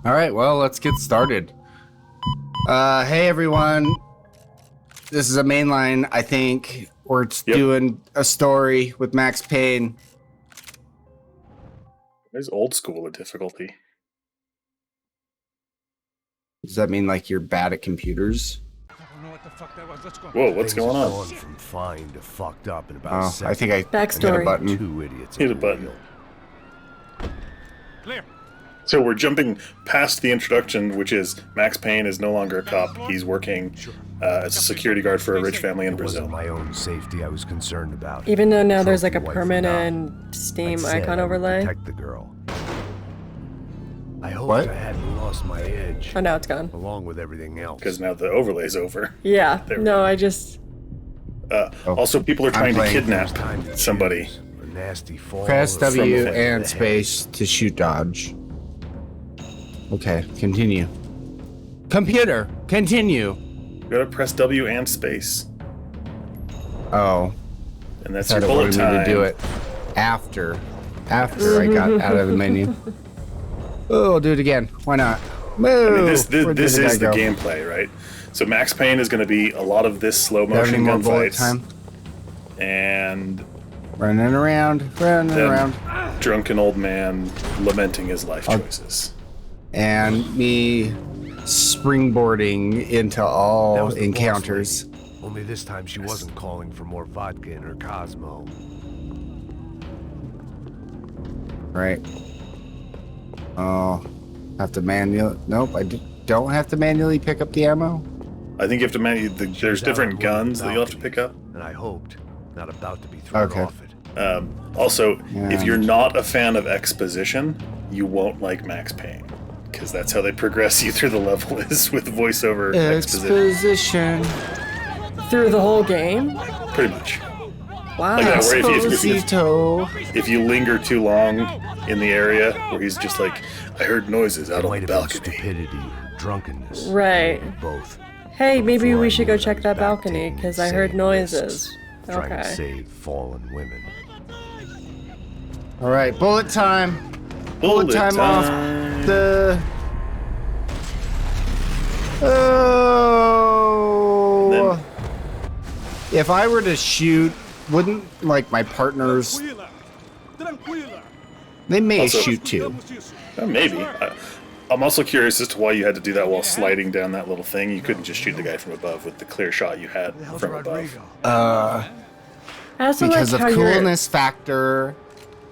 All right, well, let's get started. Hey, everyone. This is a mainline, I think. We're doing a story with Max Payne. There's old school of difficulty. Does that mean, like, you're bad at computers? Whoa, what's going on? Going from fine to fucked up in about I think I hit a button. Two idiots. Hit a button. So we're jumping past the introduction, which is Max Payne is no longer a cop. He's working as a security guard for a rich family in Brazil. It wasn't my own safety I was concerned about. Even though now there's like a Trophy wife permanent Steam icon overlay. Protect the girl. I hoped What? I hadn't lost my edge. Oh, now it's gone. Along with everything else. Because now the overlay's over. Yeah. There we No, go. I just... Also, people are trying to playing. kidnap Time to somebody. choose. A nasty fall Press or W from and the space to shoot dodge. Okay, continue. Computer, continue. You gotta press W and space. Oh, And that's I your thought it bullet wanted me time. to do it after I got out of the menu. Oh, I'll do it again. Why not? Move. I mean, this Where did is guy the go? gameplay, right? So Max Payne is going to be a lot of this slow Do you have any motion more bullet gunfights, time? and Running around. then drunken old man lamenting his life choices. And me springboarding into That all was the boss encounters. lady. Only this time she wasn't calling for more vodka in her Cosmo. Right. Oh, have to manually. Nope, don't have to manually pick up the ammo. I think you have to there's different guns that you'll have to pick up. And I hoped, not about to be thrown Okay. off it. Also, if you're And- not a fan of exposition, you won't like Max Payne, because that's how they progress you through the level is with voiceover exposition. Exposition. Through the whole game? Pretty much. Wow. Like that, where Exposito. if you linger too long in the area where he's just like, I heard noises out on Might the have been balcony. stupidity or drunkenness. Right. Or both. Hey, maybe Before we I should knew go it, check was that back balcony, taking because I heard insane noises. risks, Trying to Okay. save fallen women. All right, bullet time. Bullet time off time. the. Oh. And then- If I were to shoot, wouldn't like my partners? They may Also- shoot too. Maybe. I'm also curious as to why you had to do that while sliding down that little thing. You couldn't just shoot the guy from above with the clear shot you had from above. I also Because like of how coolness factor,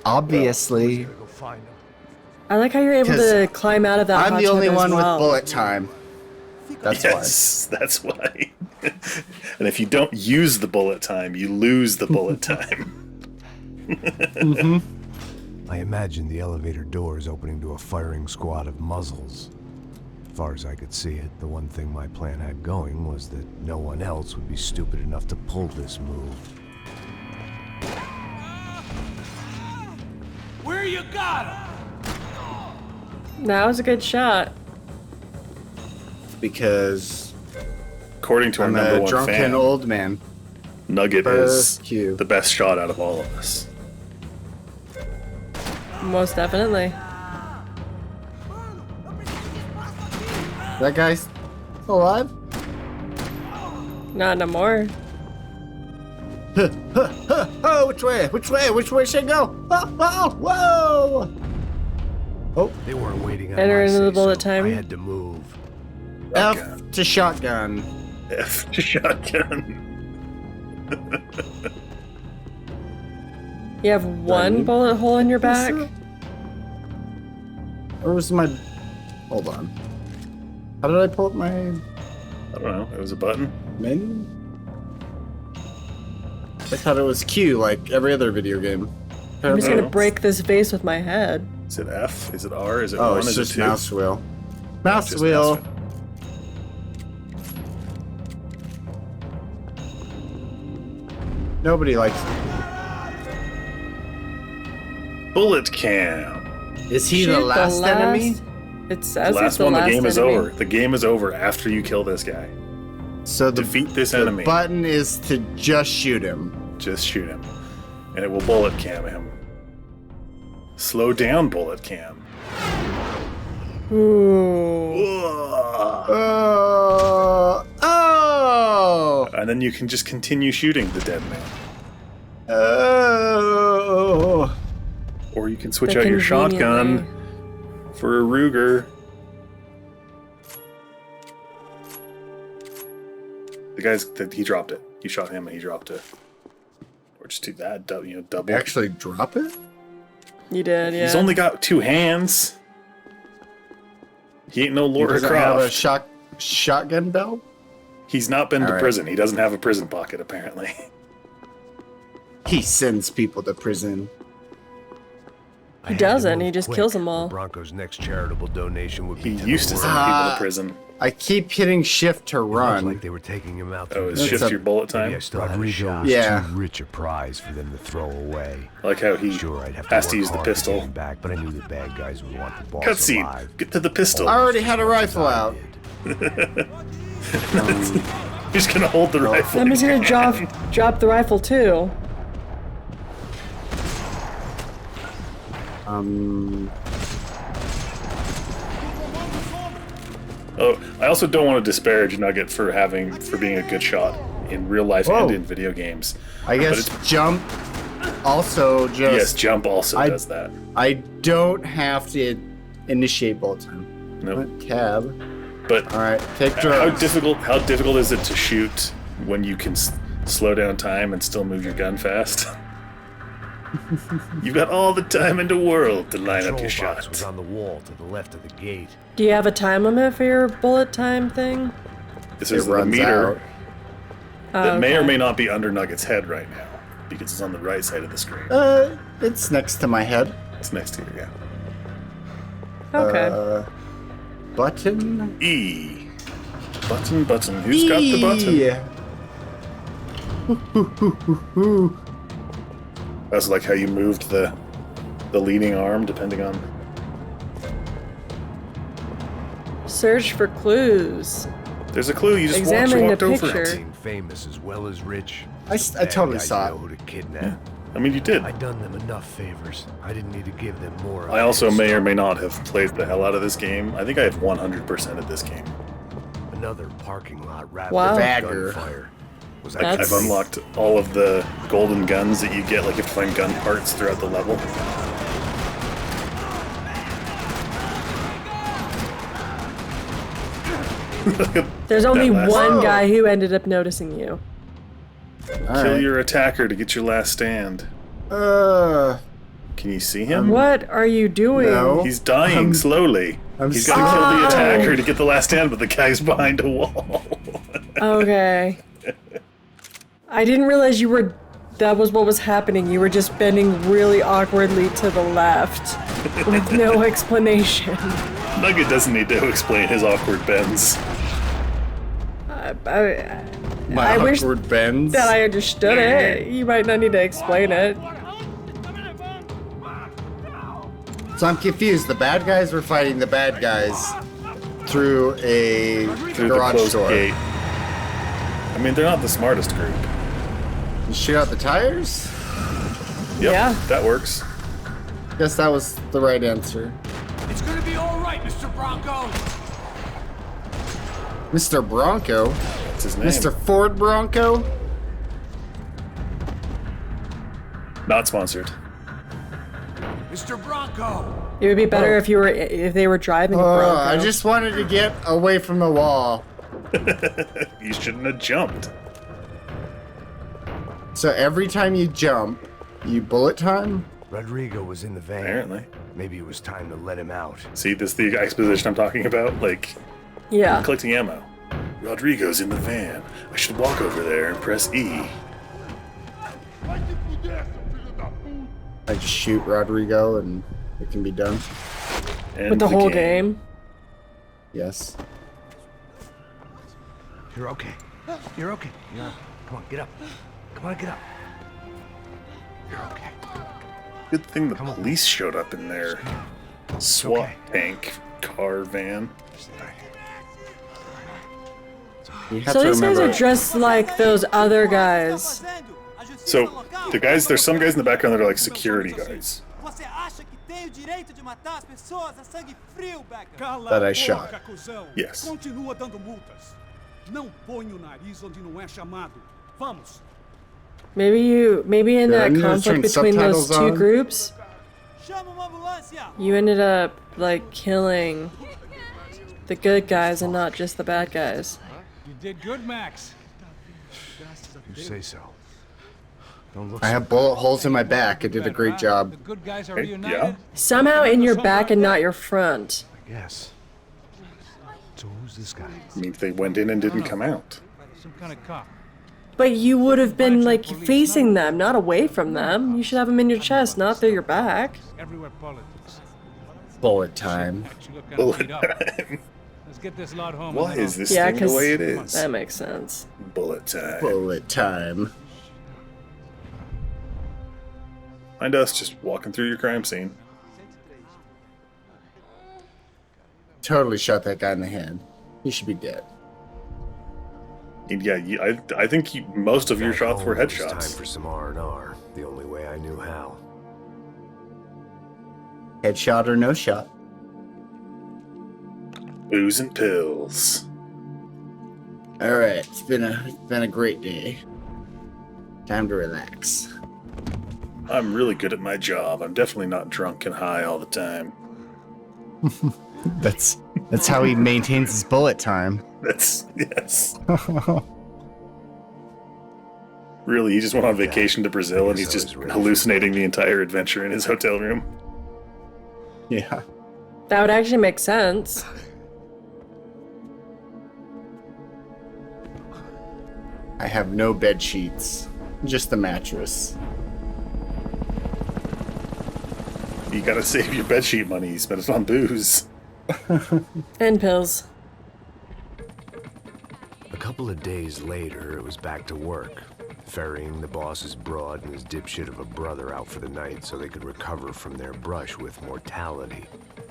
obviously. Gotta go find them. I like how you're able 'Cause to climb out of that I'm hot the tub only as one well. with bullet time. That's Yes, that's why. And if you don't use the bullet time, you lose the bullet time. I imagine the elevator doors opening to a firing squad of muzzles. As far as I could see it, the one thing my plan had going was that no one else would be stupid enough to pull this move. Where you got him? That was a good shot. because According to our I'm number a one drunken fan, old man. Nugget is Fuck you. the best shot out of all of us. Most definitely. That guy's still alive? Not no more. Oh, which way? Which way? Which way should I go? Oh, whoa! Oh, They weren't waiting on Enter my into the say-so. bullet time. I had to move. F to shotgun. F to shotgun. You have one bullet hole in your back? Or was my... Hold on. How did I pull up my I don't know. It was a button. menu? I thought it was Q, like every other video game. I'm just gonna Oh. break this vase with my head. Is it F? Is it R? Is it Oh, 1? it's Is just it 2? mouse wheel. Mouse Just wheel. mouse wheel. Nobody likes it. Bullet cam. Is he the Shoot last enemy? It says Last it's the one, last the game is enemy. over. The game is over after you kill this guy. So the, Defeat this the enemy. button is to just shoot him. Just shoot him. And it will bullet cam him. Slow down, bullet cam. Ooh. and then you can just continue shooting the dead man. Oh. Or you can switch But out your shotgun conveniently. for a Ruger. The guy's he dropped it. You shot him and he dropped it. Or just do that, double. Actually drop it? You did, yeah. He's only got 2 hands. He ain't no He Laura doesn't have a Croft. shotgun belt? He's not been to Alright. prison. He doesn't have a prison pocket, apparently. He sends people to prison. I He had to doesn't, move he just quick, kills them or all. Bronco's next charitable donation would He be to used the to world. send people Ah. to prison. I keep hitting shift to It looked run. like they were taking him out Oh, through is the That's shift a- your bullet Maybe I time? still have a Rodrigo shot. was Yeah. too rich a prize for them to throw away. I like how he Sure, I'd have has to to work use the hard to get pistol. him back, but I knew the bad guys would want the boss Cutscene. alive. Get to the pistol. I already had a rifle out. He's gonna hold the rifle. I'm just in gonna your drop hand. drop the rifle too. Oh, I also don't want to disparage Nugget for being a good shot in real life and Whoa. in video games. I But guess it's- jump also just... Yes, jump also I- does that. I don't have to initiate bullet time. Nope. What? Tab. But Alright, take how drugs. difficult is it to shoot when you can slow down time and still move your gun fast? You've got all the time in the world to line up your Control box shot. was on the wall to the left of the gate. Do you have a time limit for your bullet time thing? This It is the runs meter out. that may or okay. may not be under Nugget's head right now because it's on the right side of the screen. It's next to my head. It's next to you, yeah. Okay. Button? E. Button. Who's got the button? button? That's like how you moved the leading arm, depending on. Search for clues. There's a clue. You just Examine walked the over picture. it. Being famous as well as rich. I totally Bad guys saw know it. who to kidnap. I mean, you did. I'd done them enough favors. I didn't need to give them more. I also may or may not have played the hell out of this game. I think I have 100% of this game. Another parking lot wrapped Wow. in Bagger. gunfire. Was That's- I've unlocked all of the golden guns that you get. Like you have to find gun parts throughout the level. There's only last- one Oh. guy who ended up noticing you. Kill Alright. your attacker to get your last stand. Can you see him? What are you doing? No. He's dying slowly. I'm He's got to kill the sorry. attacker to get the last stand, but the guy's behind a wall. Okay. I didn't realize that was what was happening. You were just bending really awkwardly to the left with no explanation. Nugget doesn't need to explain his awkward bends. My I wish awkward bends. that I understood it. You might not need to explain it. So I'm confused. The bad guys were fighting the bad guys through a Through the garage closed door. gate. I mean, they're not the smartest group. You shoot out the tires? Yep, Yeah. that works. Guess that was the right answer. It's gonna be all right, Mr. Bronco. Mr. Bronco? That's his name. Mr. Ford Bronco? Not sponsored. Mr. Bronco. It would be better if they were driving a Bronco. I just wanted to get away from the wall. You shouldn't have jumped. So every time you jump, you bullet time? Rodrigo was in the van. Apparently. Maybe it was time to let him out. See, this is the exposition I'm talking about. Like, Yeah. collecting ammo. Rodrigo's in the van. I should walk over there and press E. I just shoot Rodrigo and it can be done. End With the whole game. Yes. You're okay. You're okay. Yeah. Come on, get up. Come on, get up. You're okay. Good thing the police showed up in their SWAT tank car van. You have So to these guys are remember. dressed like those other guys. So, there's some guys in the background that are like security guys. That I shot. Yes. Não ponha o nariz onde não é chamado. Vamos. Maybe in that Did I conflict turn between those subtitles two on? groups, Chama uma ambulância. you ended up like killing the good guys and not just the bad guys. You did good, Max. You say so. Don't look I have bullet holes in my back. I did a great job. The good guys are Hey, reunited. yeah. Somehow in your back and not your front. I guess. So who's this guy? I mean, they went in and didn't come out. Some kind of cop. But you would have been like facing them, not away from them. You should have them in your chest, not through your back. Everywhere politics. Bullet time. Actually look kinda Bullet beat up. time. Let's get this lot home. Why and is this Yeah, thing the 'cause way it is? that makes sense. Bullet time. Bullet time. Find us just walking through your crime scene. Totally shot that guy in the head. He should be dead. And yeah, I think most of your Back shots were home, it was Time headshots. for some R&R. The only way I knew how. Headshot or no shot. Booze and pills. All right, it's been a great day. Time to relax. I'm really good at my job. I'm definitely not drunk and high all the time. That's how he maintains his bullet time. Yes. Really, he just went on vacation to Brazil and he's just hallucinating the entire adventure in his hotel room. Yeah. That would actually make sense. I have no bed sheets, just the mattress. You gotta save your bedsheet money. You spend it on booze. And pills. A couple of days later, it was back to work. Ferrying the boss's broad and his dipshit of a brother out for the night so they could recover from their brush with mortality.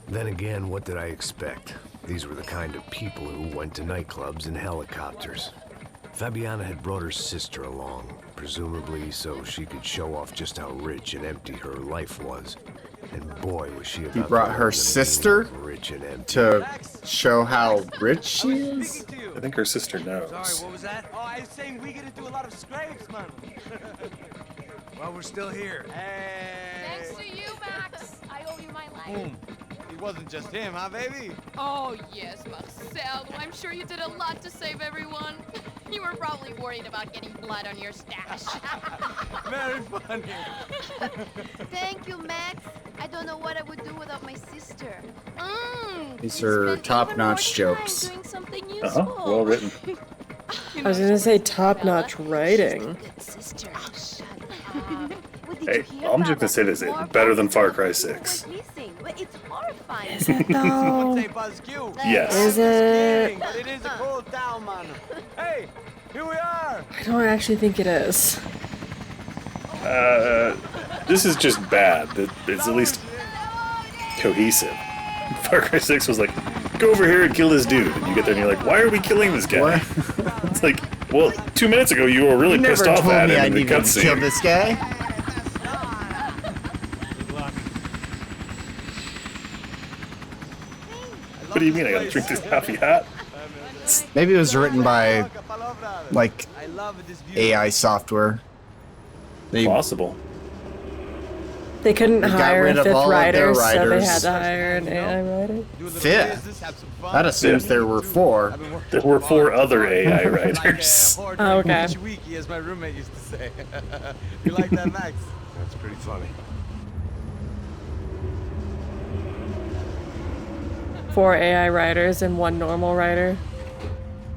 Then again, what did I expect? These were the kind of people who went to nightclubs in helicopters. Fabiana had brought her sister along, presumably so she could show off just how rich and empty her life was. And boy, was she about brought to her learn sister the meaning of rich and empty. To show how rich she is? I think her sister knows. What was that? Oh, I was saying we gotta do a lot of scrapes, man. Well, we're still here. Hey. Thanks to you, Max. I owe you my life. It wasn't just him, huh, baby? Oh, yes, Marcel. I'm sure you did a lot to save everyone. You were probably worried about getting blood on your stash. Very funny. Thank you, Max. I don't know what I would do without my sister. These you are spent top-notch even more time jokes. Doing something useful. Well written. I was gonna say top-notch writing. Good sister. Shut up. What did Hey, you hear I'm just about gonna say this: More it's better than Far boxes Cry of 6. people went missing. Well, it's horrifying. Is it Someone though? say Buzz Q. Yes. Is it? But it is a cool town, man. Hey, here we are. I don't actually think it is. This is just bad. It's at least cohesive. Far Cry 6 was like, go over here and kill this dude. And you get there and you're like, why are we killing this guy? It's like, well, 2 minutes ago you were really You pissed never off told at me him I in the needed to kill cutscene. this guy. What do you mean I gotta drink this happy hat? Maybe it was written by, like, I love this view. AI software. They Possible. They couldn't got hire rid a of all fifth of their writer, so they writers. had to hire an AI writer. Do a little Fifth? business, have some fun. that assumes there were 4. There were 4 other AI Like, writers. hard Oh, okay. wiki wiki, as my roommate used to say. You like that, Max? That's pretty funny. 4 AI writers and 1 normal writer.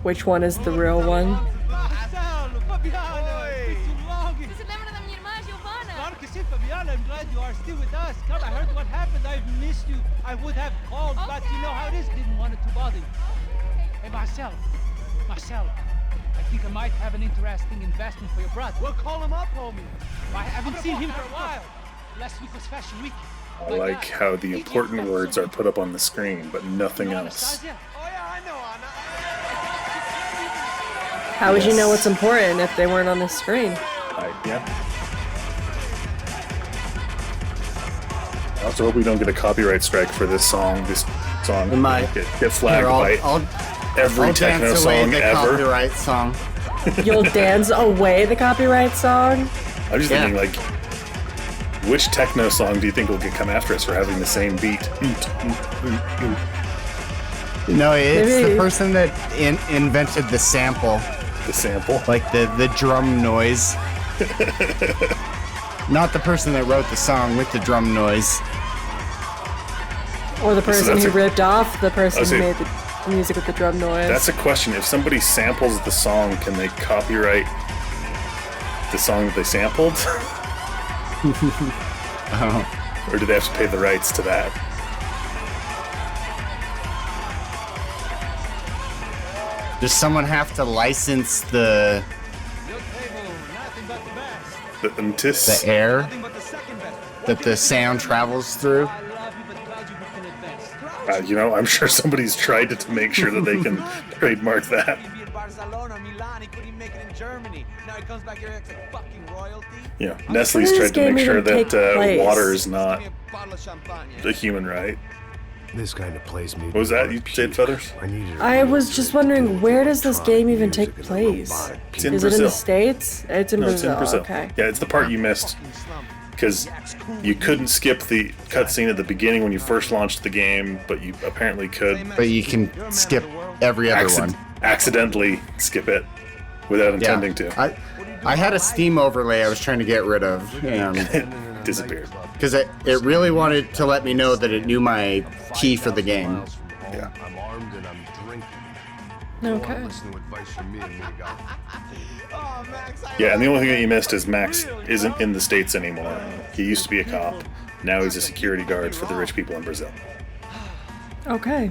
Which one is the real one? Marcelo, Fabiana, it's been too long. Você se lembra da minha irmã, Giovanna? Claro que sim, Fabiana. I'm glad you are still with us. Come, I heard what happened. I've missed you. I would have called, but you know how it is. Didn't want it to bother you. Hey, Marcel. Marcel, I think I might have an interesting investment for your brother. Well, call him up, homie. I haven't seen him for a while. Last week was Fashion Week. I like how the important words are put up on the screen, but nothing else. Oh, yeah, I know, Anna. How would you know what's important if they weren't on the screen? Yeah. I also hope we don't get a copyright strike for this song. This song We might. get flagged Here, by I'll every I'll techno dance away song the ever. copyright song. You'll dance away the copyright song? I'm just thinking, like, which techno song do you think will come after us for having the same beat? No, it's Maybe. the person that invented the sample, The sample? like the drum noise. Not the person that wrote the song with the drum noise. Or the person that's who a- ripped off the person see. who made the music with the drum noise. That's a question. If somebody samples the song, can they copyright the song that they sampled? Or do they have to pay the rights to that? Does someone have to license the The air that the sound travels through? You know, I'm sure somebody's tried to make sure that they can trademark that. Yeah, Nestle's does tried to this make game sure even take that place? water is not a human right. This kind of place made What was me that? wanna You said puke. feathers? I needed a I was reason just to wondering, where does this try game even music take in a place? robotic It's in Is it in Brazil. the States? It's in No, it's Brazil. in Brazil. Okay. Yeah, it's the part you missed. Because you couldn't skip the cutscene at the beginning when you first launched the game, but you apparently could But you can skip every other one. accidentally skip it without intending to. I had a Steam overlay I was trying to get rid of, and It disappeared. because it really wanted to let me know that it knew my key for the game. Yeah. I'm armed and I'm drinking. Okay. Listen to advice from me and Miguel. Yeah, and the only thing that you missed is Max isn't in the States anymore. He used to be a cop. Now he's a security guard for the rich people in Brazil. Okay.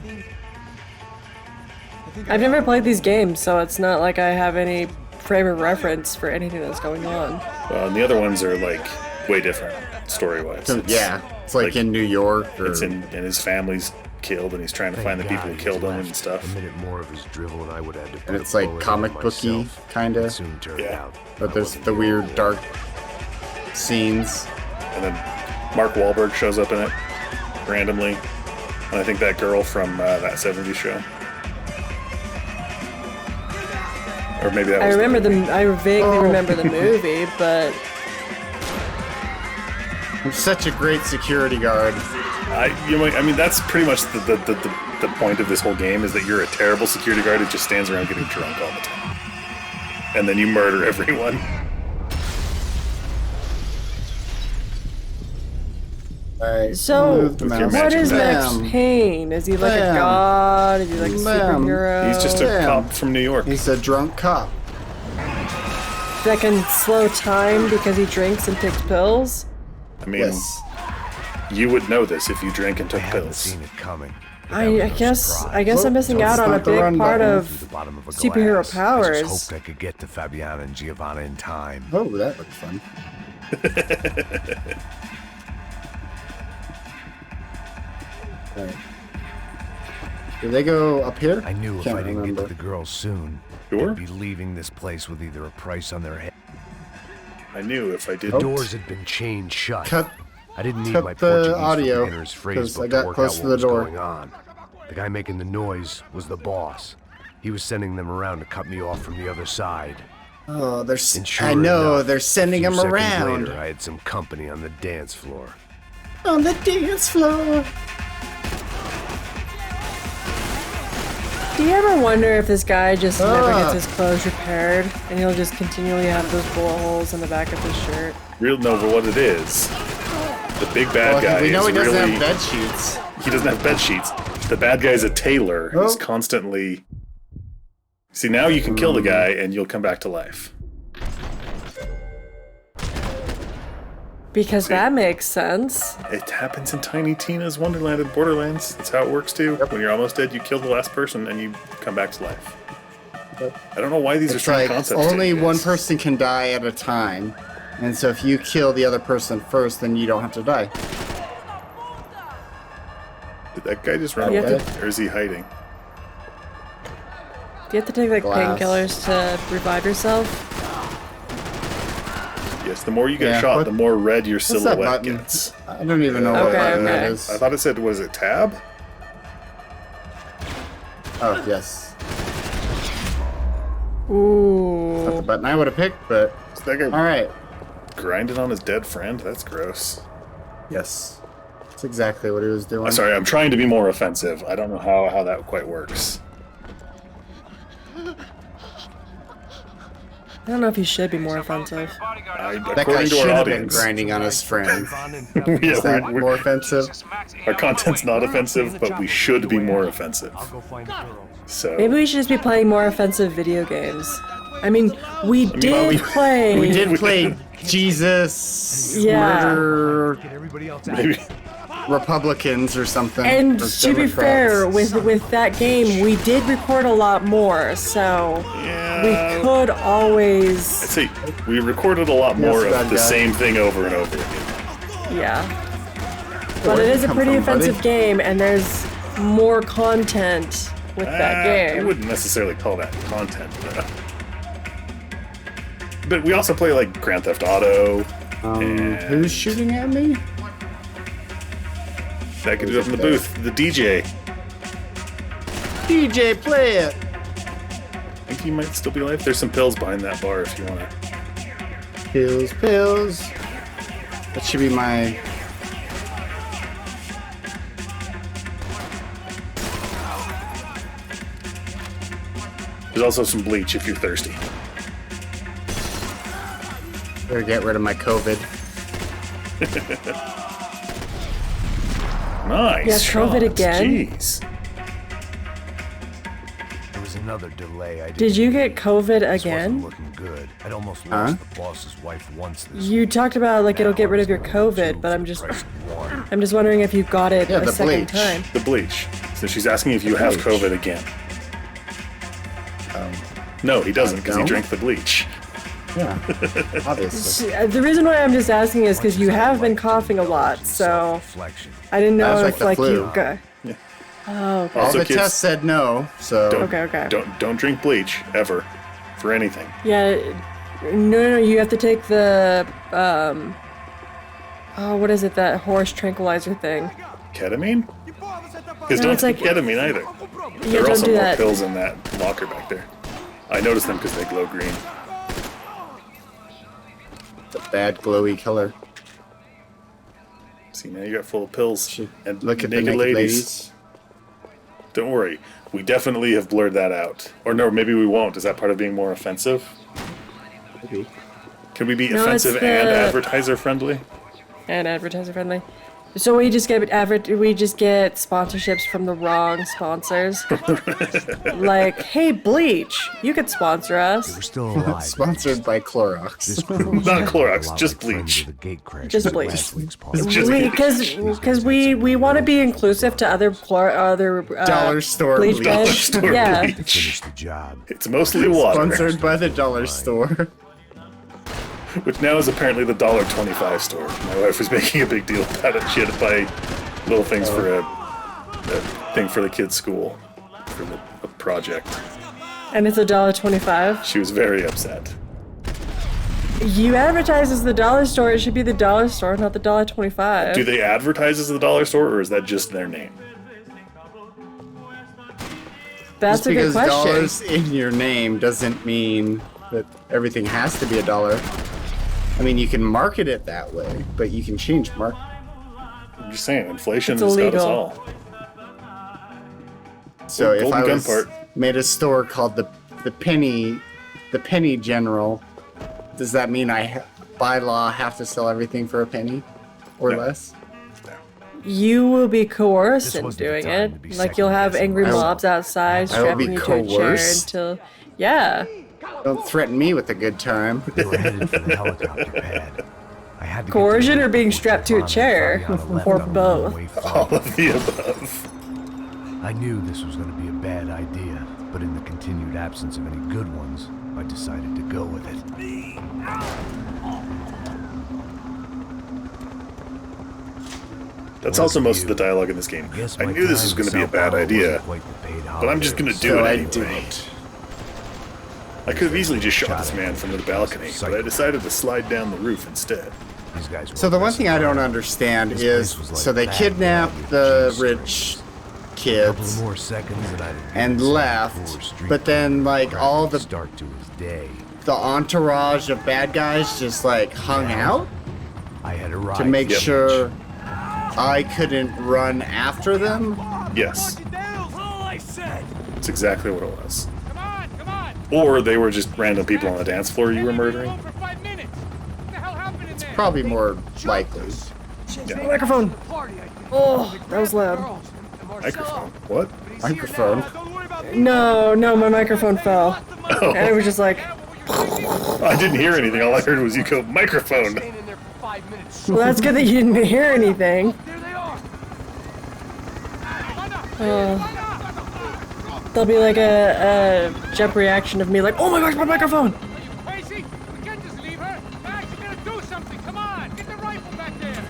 I've never played these games, so it's not like I have any frame of reference for anything that's going on. And the other ones are, like, way different, story-wise. So, yeah, it's like in New York. Or, It's and his family's killed, and he's trying to find the people who killed him and stuff. A minute more of his drivel, and I would have to put and a it's like bullet comic in booky, myself. kind of. It soon turned Yeah. out. But I there's wasn't the only weird one. dark scenes. And then Mark Wahlberg shows up in it randomly. And I think that girl from that 70s show. Or maybe that I was remember the movie. I vaguely remember the movie, but I'm such a great security guard. I mean, that's pretty much the point of this whole game, is that you're a terrible security guard who just stands around getting drunk all the time. And then you murder everyone. Alright, so move the With your mouse. what is magic Max Bam. Payne? Is he like a Bam. god? Is he like a Bam. superhero? He's just a Damn. cop from New York. He's a drunk cop. that can slow time because he drinks and takes pills? I mean, Yes. you would know this if you drank and I took hadn't pills. seen it coming. I guess I'm missing out on a Stop the big run part button. Through the of bottom of a superhero glass. I powers. just hoped I could get to Fabiana and Giovanna in time. Oh, that looks fun. Alright. Did they go up here? I knew if Can't I didn't remember. get to the girls soon, Sure. they'd be leaving this place with either a price on their head. I knew if I The didn't. doors had been chained shut. Cut. I didn't need cut my the Portuguese audio, for beginners phrase 'cause I book got to work close out to what the was door. going on. The guy making the noise was the boss. He was sending them around to cut me off from the other side. Oh, they're. And sure I know enough, they're sending a few him seconds around Later, I had some company on the dance floor. on the dance floor. Do you ever wonder if this guy just never gets his clothes repaired and he'll just continually have those bullet holes in the back of his shirt? Real know what it is. The big bad guy we know is he doesn't really. have bed sheets. He doesn't have bed sheets. The bad guy's a tailor who's Oh. constantly. See, now you can kill the guy and you'll come back to life. Because that makes sense. It happens in Tiny Tina's Wonderland in Borderlands. That's how it works too. When you're almost dead, you kill the last person and you come back to life. I don't know why these are It's strange like concepts. only to you one guys. person can die at a time, and so if you kill the other person first, then you don't have to die. Did that guy just run You have away? to- Or is he hiding? Do you have to take like Glass. painkillers to revive yourself? Yes, the more you get Yeah, shot, what- the more red your What's that silhouette button? gets. I don't even know what Okay, button that okay. is. I thought it said, was it tab? Oh, yes. Not the Ooh. button I would have picked, but Is that guy all right. grinding on his dead friend? That's gross. Yes, that's exactly what he was doing. I'm sorry, I'm trying to be more offensive. I don't know how that quite works. I don't know if you should be more offensive. That guy According to should our have been audience, grinding on his friend. yeah, Is that we're- more offensive? our content's not offensive, but we should be more offensive. So Maybe we should just be playing more offensive video games. I mean, we did play. We did play Jesus, Yeah. murder, maybe Republicans or something. And or to be fair, Democrats. with that game, we did record a lot more, so we could always, I'd say we recorded a lot more Yes, of bad the guy. same thing over and over again. yeah. But Where'd it you is a come pretty from, buddy? offensive game, and there's more content with that I game. wouldn't necessarily call that content, but we also play like Grand Theft Auto. and Who's shooting at me? that could be up in the booth? The DJ. DJ, play it. I think he might still be alive. There's some pills behind that bar if you want to. Pills, pills. That should be my. There's also some bleach if you're thirsty. Better get rid of my COVID. Nice. Yeah, COVID shots. again? Jeez. There was another delay. I Did you get COVID This again? wasn't looking good. I'd almost lost the boss's wife once this You talked about like it'll Now get rid I of your was going COVID, two but for I'm the just price of one. I'm just wondering if you got it Yeah, a the second bleach. time. The bleach. So she's asking if you have Bleach. COVID again. No, he doesn't because he don't. drank the bleach. Yeah, obviously. The reason why I'm just asking is because you have been coughing a lot, so Reflection. I didn't know That was if like the like you flu. got. Oh, okay. All Also, the kids, tests said no, so Don't, Okay. Don't drink bleach ever for anything. Yeah, no, you have to take the what is it? That horse tranquilizer thing. Ketamine? Because No, don't it's take like- ketamine either. Yeah, There are don't also do more that. pills in that locker back there. I noticed them because they glow green. it's a bad glowy killer. See, now you got full of pills and Look at the naked naked ladies. ladies. Don't worry, we definitely have blurred that out. Or no, maybe we won't. Is that part of being more offensive? Maybe. Can we be No, it's offensive the- and advertiser friendly? And advertiser friendly. So we just get sponsorships from the wrong sponsors. Like, hey, Bleach, you could sponsor us. We're still alive. Sponsored by Clorox. This crew was Not Clorox, a lot just like friends bleach. of the gate crashers Just at bleach. last week's party. Just Because we want to be inclusive to other Dollar store bleach bleach. brands. Dollar store Yeah. bleach. Finish the job. It's mostly water, Sponsored by the dollar store. which now is apparently the $1.25 store. My wife was making a big deal about it. She had to buy little things for a thing for the kids' school for a project. And it's $1.25. She was very upset. You advertise as the dollar store. It should be the dollar store, not the $1.25. Do they advertise as the dollar store, or is that just their name? That's Just a good because question. dollars in your name doesn't mean that everything has to be $1. I mean, you can market it that way, but you can change market. I'm just saying, inflation It's has got us illegal. all. So if Golden I gun was part. made a store called the Penny General, does that mean by law have to sell everything for a penny or No. less? You will be coerced This in wasn't the doing time to be it. Like you'll have second-guessing angry myself. mobs outside I will be strapping you to a chair coerced? until. Yeah. Don't threaten me with a good time. They were headed for the helicopter pad. I had to get Coercion to or being strapped to a Fabiana chair, left or on the both. way All forward. of the above. I knew this was going to be a bad idea, but in the continued absence of any good ones, I decided to go with it. That's also most of the dialogue in this game. Guess I my knew this was time going to in be a Sao bad Paulo idea, wasn't quite the paid but I'm just going to holidays. do So it I anyway. didn't. I could have easily just shot this man from the balcony, but I decided to slide down the roof instead. These guys were So the one thing I don't messing around. understand This is, place was like so they bad kidnap value the cheese rich kids More seconds and I'd have and been left, for street but then like crime all to the start to his day. entourage of bad guys just like hung out I had arrived to make Yep. sure I couldn't run after them. Yes. That's exactly what it was. Come on, come on. Or they were just random people on the dance floor you were murdering. For 5 minutes. What the hell happened in there? Probably more likely. Microphone. Oh, that was loud. Microphone. What? Microphone. No, my microphone fell. Oh, And it was just like, I didn't hear anything. All I heard was you go microphone. well, that's good that you didn't hear anything. There'll be like a jump reaction of me like, oh my gosh, my microphone! Crazy? We can't just leave her. Max, you gotta do something. Come on. Get the rifle back there.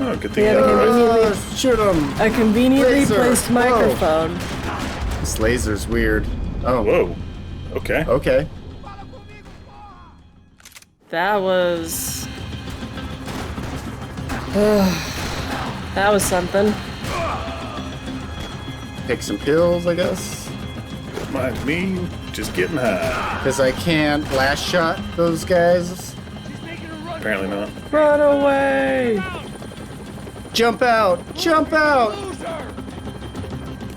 Oh, good thing. Yeah, Oh, shoot him! A conveniently Laser. placed Whoa. microphone. This laser's weird. Oh, Whoa. Okay. okay. That was... that was something. Take some pills, I guess. Don't mind me. Just getting high. Because I can't last shot those guys. Apparently not. Run away! Jump out! Jump out!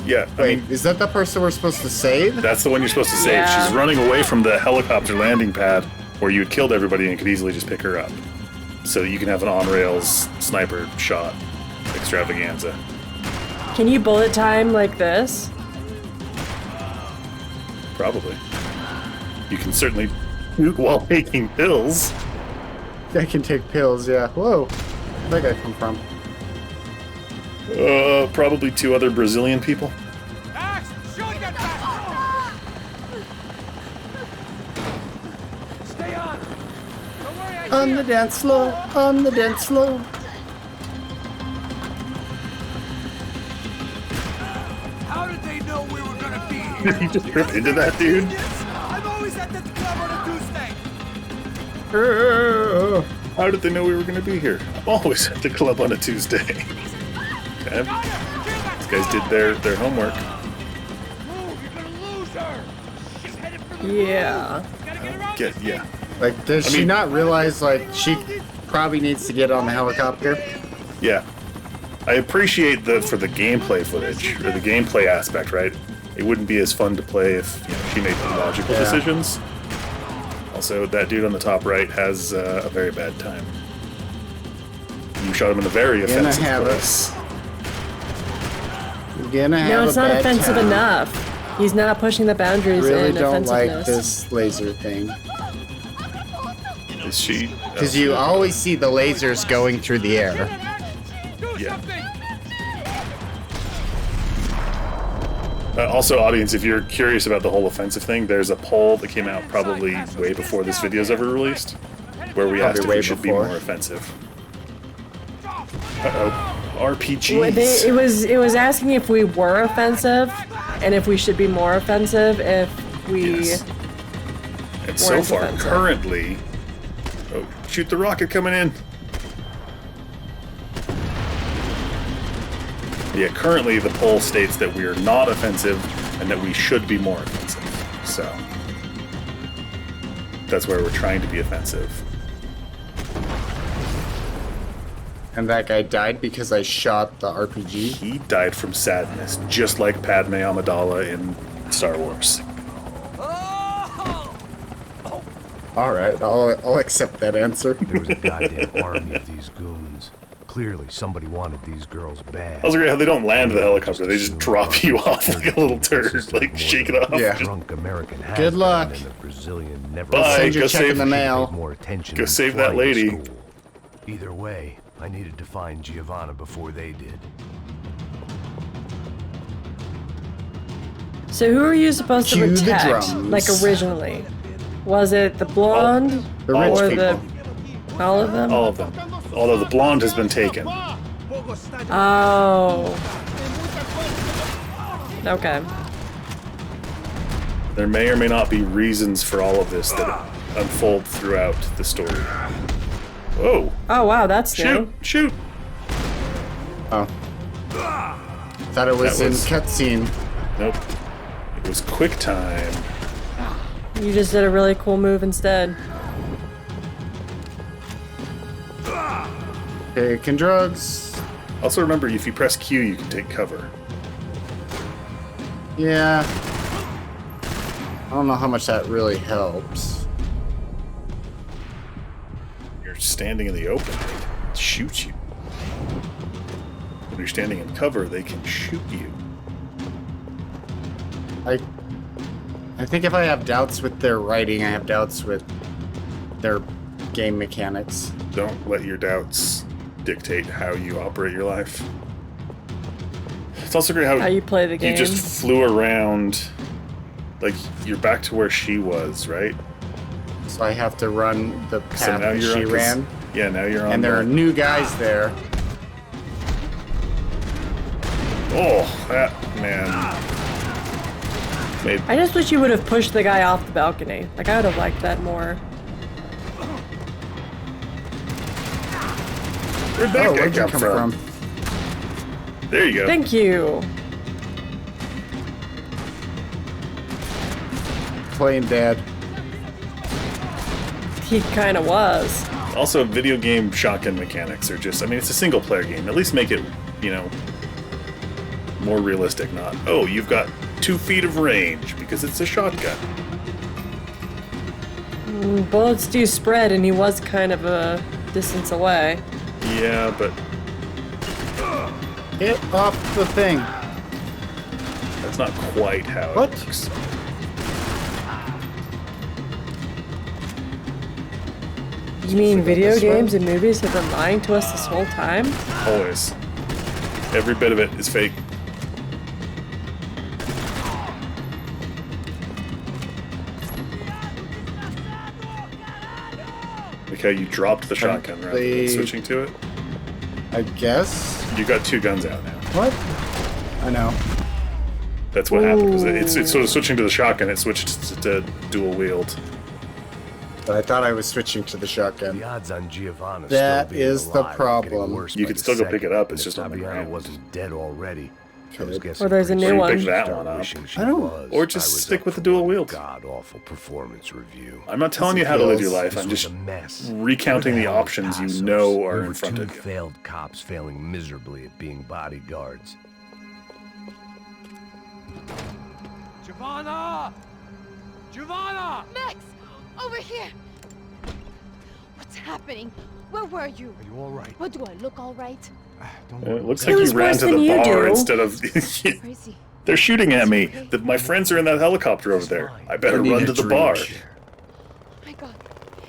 Yeah. I Wait, mean, is that the person we're supposed to save? that's the one you're supposed to save. Yeah. She's running away from the helicopter landing pad where you had killed everybody and could easily just pick her up. So you can have an on-rails sniper shot extravaganza. Can you bullet time like this? Probably. You can certainly nuke while taking pills. I can take pills, yeah. Whoa. Where'd that guy come from? Probably 2 other Brazilian people. Max, shoot that back. Stay on. Don't worry, I On the dance floor, on the dance floor. How did they know we were gonna be here? You just rip into that dude. I'm always at the club on a Tuesday. How did they know we were going to be here? I'm always at the club on a Tuesday. Okay. These guys did their homework. Move, you're gonna lose her. She's headed for the Yeah. Gotta get her out. Yeah. Like, does I she mean- not realize, like, she probably needs to get on the helicopter? Yeah. I appreciate for the gameplay footage, or the gameplay aspect, right? It wouldn't be as fun to play if she made logical Yeah. decisions. Also, that dude on the top right has a very bad time. You shot him in a very Gonna offensive have it. place. You're gonna have No, it's a not bad offensive time. enough. He's not pushing the boundaries Really in don't like offensiveness. this laser thing. Is she? Because you always see the lasers going through the air. Do Yeah. something. Also, audience, if you're curious about the whole offensive thing, there's a poll that came out probably way before this video's ever released, where we asked if way we should before. be more offensive. Uh-oh. Well, RPGs. it was asking if we were offensive, and if we should be more offensive if we. Yes. And so weren't far, offensive. currently... Oh, shoot the rocket coming in! Yeah, currently the poll states that we are not offensive and that we should be more offensive. So, that's where we're trying to be offensive. And that guy died because I shot the RPG. He died from sadness, just like Padme Amidala in Star Wars. Alright, I'll accept that answer. There was a goddamn army of these goons. Clearly, somebody wanted these girls bad. I was great how they don't land the helicopter, they just drop you off like a little turd, like shake it off. Yeah. Just Drunk American Good luck. and the Brazilian never Bye. Send your Go check in save- the paid mail. more attention Go in save that flying lady. school. Either way, I needed to find Giovanna before they did. So who are you supposed to Cue the protect? drums. Like originally, was it the blonde The rich or people. all of them? all of them. Although the blonde has been taken. Oh. Okay. There may or may not be reasons for all of this that unfold throughout the story. Whoa! Oh wow, that's new. Shoot! Shoot! Oh. thought it was That in was- cutscene. Nope. It was quick time. You just did a really cool move instead. Taking drugs. Also remember, if you press Q, you can take cover. Yeah. I don't know how much that really helps. You're standing in the open, they can shoot you. When you're standing in cover, they can shoot you. I think if I have doubts with their writing, I have doubts with their game mechanics. Don't let your doubts dictate how you operate your life. It's also great How you play the game. you just flew around, like you're back to where she was, right? So I have to run the path So now that you're she on, ran. Yeah, now you're on. And there are the- new guys there. Oh, that man. Made I just wish you would have pushed the guy off the balcony. Like, I would have liked that more. Where'd that guy Where'd you come from? There you go. Thank you. Playing dead. He kind of was. Also, video game shotgun mechanics are just, I mean, it's a single player game. At least make it, you know, more realistic, not, oh, you've got 2 feet of range because it's a shotgun. Bullets do spread, and he was kind of a distance away. Yeah, but Hit off the thing. that's not quite how What? it works. You mean video games and movies have been lying to us this whole time? Always. Every bit of it is fake. Like how you dropped the shotgun rather than switching to it. I guess. You got 2 guns out now. What? I know. That's what happened. Because it's sort of switching to the shotgun. It switched to dual wield. But I thought I was switching to the shotgun. The odds on Giovanna That still being is the alive are getting problem. worse You by could the still go pick second, it up, and it's if just on the Fabiana ground. wasn't dead already. I was Good. guessing Or there's a pretty new soon one. Pick that start one up. wishing she I don't- was. Or just I was stick up with the for dual one wield. God-awful performance review. I'm not telling you how to live your life. This I'm was just a mess. recounting the Where hell options you Picasso's? know are There in were front 2 of you. failed cops failing miserably at being bodyguards. Giovanna! Giovanna! Max! Over here! What's happening? Where were you? Are you all right? What do I look all right? Don't It looks He like was you ran worse to than the you bar do. instead of. Where is he? They're shooting at me. My friends are in that helicopter over there. I better I need run a to the drink. bar. Oh my god.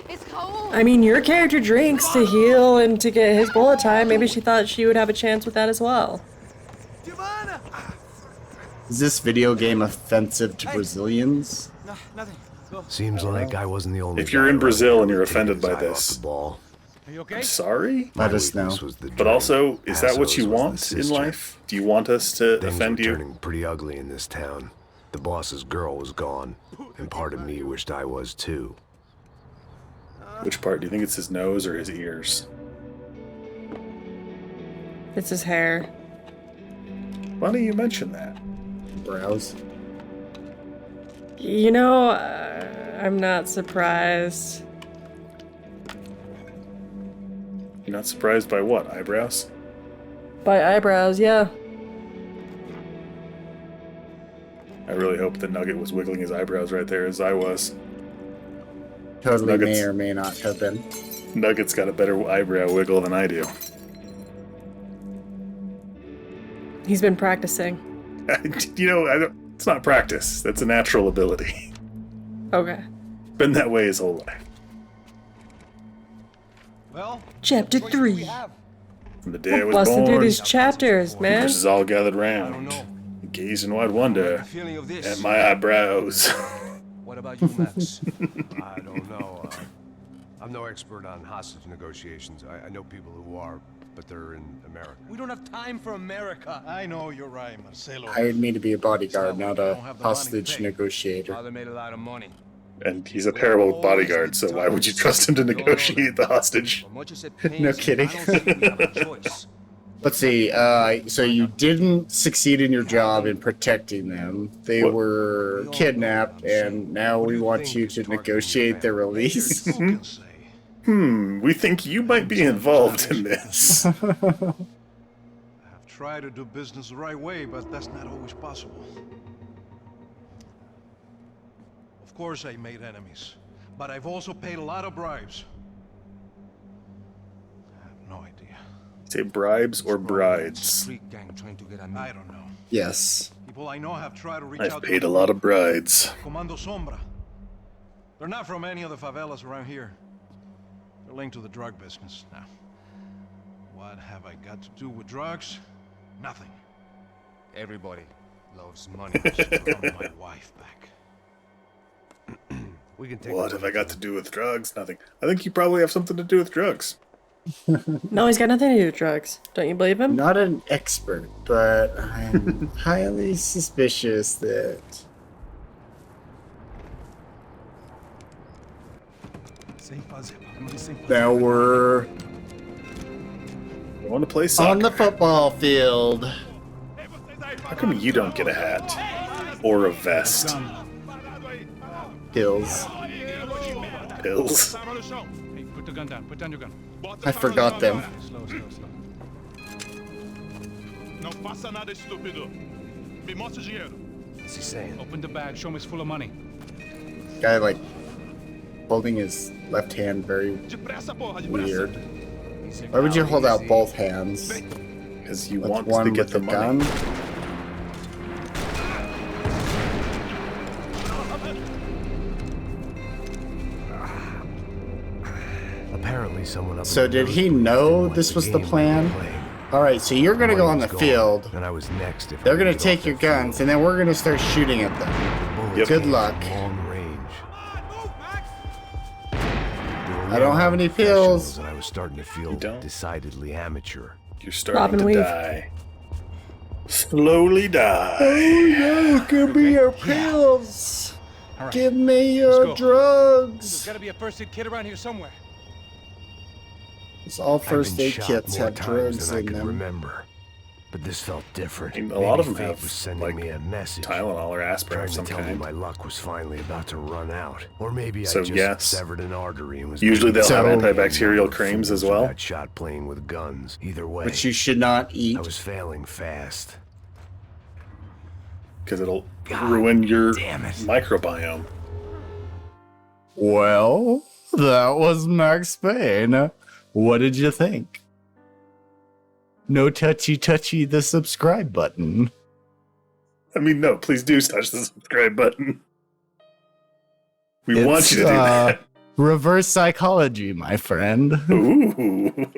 It's cold! I mean, your character drinks to heal and to get his bullet time. Maybe she thought she would have a chance with that as well. Giovanna! Is this video game offensive to Brazilians? No, nothing. Go. Seems like I wasn't the only If you're guy in around Brazil here and you're taking offended his by eye off this. the ball. Are you okay? I'm sorry, Let us know. weakness was the but drink. also, is that what you Passo's was the want in sister. life? Do you want us to Things offend were you? turning pretty ugly in this town. The boss's girl was gone, and part of me wished I was too. Which part? Do you think it's his nose or his ears? It's his hair. Why don't you mention that? Browse. You know, I'm not surprised. You're not surprised by what? Eyebrows? By eyebrows, yeah. I really hope the Nugget was wiggling his eyebrows right there as I was. Totally Nuggets. may or may not have been. Nugget's got a better eyebrow wiggle than I do. He's been practicing. You know, it's not practice. That's a natural ability. Okay. Been that way his whole life. Well, Chapter what choice do we 3. have? From the day I was Busting born, through these chapters, man. this is all gathered I don't round, know. gaze in wide The wonder feeling of this. at my eyebrows. What about you, Max? I don't know. I'm no expert on hostage negotiations. I know people who are, but they're in America. We don't have time for America. I know you're right, Marcelo. Hired me to be a bodyguard, Marcelo, not I a don't have the money to hostage pay. negotiator. Father made a lot of money. And he's a terrible bodyguard, so why would you trust him to negotiate the hostage? For much as it pains No me, kidding. I don't think we have a choice. Let's see. So you didn't succeed in your job in protecting them. They were kidnapped, and now we want you to negotiate their release. We think you might be involved in this. I have tried to do business the right way, but that's not always possible. Of course I made enemies, but I've also paid a lot of bribes. I have no idea. Say bribes or brides? Street gang trying to get at me. I don't know. Yes. People I know have tried to reach I've out paid to a lot of brides. Comando Sombra. They're not from any of the favelas around here. They're linked to the drug business. Now, what have I got to do with drugs? Nothing. Everybody loves money. Just want my wife back. We can take What have I got to do with drugs? Nothing. I think you probably have something to do with drugs. No, he's got nothing to do with drugs. Don't you believe him? Not an expert, but I'm highly suspicious that... Now we're I want to play soccer. on the football field. How come you don't get a hat? Or a vest? Pills. Pills? Hey, put the gun down. Put down your gun. I forgot them. Slow. Não faça nada estúpido. Me mostre o dinheiro. What's he saying? Open the bag. Show me it's full of money. Guy like holding his left hand very Depressa, porra, depressa. weird. Why would you hold out both hands? Because you With want one to get with the a money. gun? Apparently someone up So in the did he nosebleeds know didn't like this the was the game we were plan? playing. Alright, so you're gonna go on the Money was field. gone, and I was next if They're we gonna get take off your the guns, field. and then we're gonna start shooting at them. Bullets Good came luck. from long range. I don't have any pills. And I was starting to feel don't? decidedly amateur. You're Bob starting and to weave. die. Slowly die. No, give me your pills. All right. Give me Let's your go. drugs. There's got to be a first aid kit around here somewhere. It's all I've first been aid shot kits more have times drugs than I in could them. remember. But this felt different. I mean, a lot of Maybe them fate have, was sending like, me a message. Tylenol or aspirin Trying of to some tell me kind. my luck was finally about to run out. Or maybe So, I just yes. severed an artery and was Usually they'll have So- antibacterial creams as well. Got shot playing with guns. Either way, Which you should not eat. I was failing fast. Because it'll ruin your damn it. microbiome. Well, that was Max Payne. What did you think? No touchy the subscribe button. I mean, no, please do touch the subscribe button. We want you to do that. Reverse psychology, my friend. Ooh.